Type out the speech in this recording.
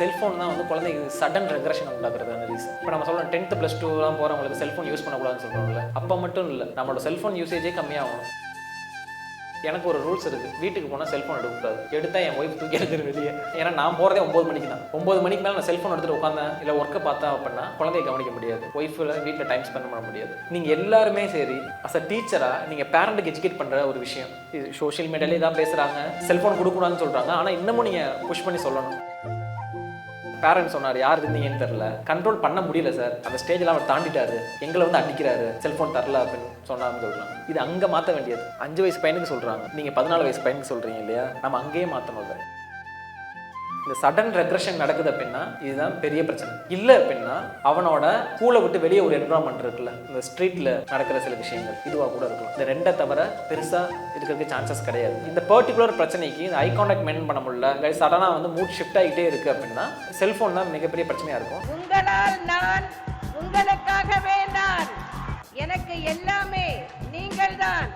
Cellphone தான் வந்து குழந்தைக்கு சடன் ரெக்ரெஷன் உண்டாக்குறதான ரீசன். இப்போ நம்ம சொல்கிறோம் 10th +2 போகிறவங்களுக்கு செல்ஃபோன் யூஸ் பண்ணக்கூடாதுன்னு சொல்கிறோம்ல, அப்போ மட்டும் இல்லை, நம்மளோட செல்ஃபோன் யூசேஜே கம்மியாகணும். எனக்கு ஒரு ரூல்ஸ் இருக்குது, வீட்டுக்கு போனால் செல்ஃபோன் எடுக்கக்கூடாது. எடுத்தால் என் ஒய்ஃப் தூக்கி எடுத்துரு வெளியே. ஏன்னா நான் போகிறதே 9 மணிக்கு தான். 9 மணிக்கு மேலே நான் செல்ஃபோன் எடுத்துகிட்டு உட்காந்தேன் இல்லை ஒர்க்கை பார்த்தா அப்படின்னா குழந்தைய கவனிக்க முடியாது, ஒய்ஃபில் வீட்டில் டைம் ஸ்பெண்ட் பண்ண முடியாது. நீங்கள் எல்லாருமே சரி அஸ் அ டீச்சராக நீங்கள் பேரண்ட்டுக்கு எஜுகேட் பண்ணுற ஒரு விஷயம் இது. சோஷியல் மீடியாலே தான் பேசுகிறாங்க, செல்ஃபோன் கொடுக்கூடாதுன்னு சொல்கிறாங்க. ஆனால் இன்னமும் நீங்கள் புஷ் பண்ணி சொல்லணும். பேரண்ட்ஸ் சொன்னார், யார் இருந்தீங்கன்னு தெரில, கண்ட்ரோல் பண்ண முடியல சார், அந்த ஸ்டேஜில் அவர் தாண்டிட்டாரு, எங்களை வந்து அடிக்கிறாரு, செல்ஃபோன் தரல அப்படின்னு சொன்னான்னு சொல்கிறாங்க. இது அங்கே மாற்ற வேண்டியது. 5 வயசு பையனுக்கு சொல்கிறாங்க, நீங்கள் 14 வயசு பையனுக்கு சொல்கிறீங்க இல்லையா, நம்ம அங்கேயே மாற்றணும். இல்லை இந்த சடன் ரெக்ரெஷன் நடக்குது அப்படின்னா இதுதான் பெரிய பிரச்சனை. இல்லை அப்படின்னா அவனோட ஸ்கூலை விட்டு வெளியே ஒரு என்வரான்மெண்ட் இருக்குல்ல, இந்த ஸ்ட்ரீட்டில் நடக்கிற சில விஷயங்கள் இதுவாக கூட இருக்கலாம். இந்த 2 தவிர பெருசாக இருக்கிறதுக்கு சான்சஸ் கிடையாது. இந்த பர்டிகுலர் பிரச்சனைக்கு இந்த ஐ கான்டாக்ட் மெயின்டைன் பண்ண முடியல, சடனாக வந்து மூட் ஷிஃப்ட் ஆகிட்டே இருக்குது அப்படின்னா செல்ஃபோன் தான் மிகப்பெரிய பிரச்சனையாக இருக்கும். உங்களால் நான், உங்களுக்காகவே நான், எனக்கு எல்லாமே நீங்கள் தான்.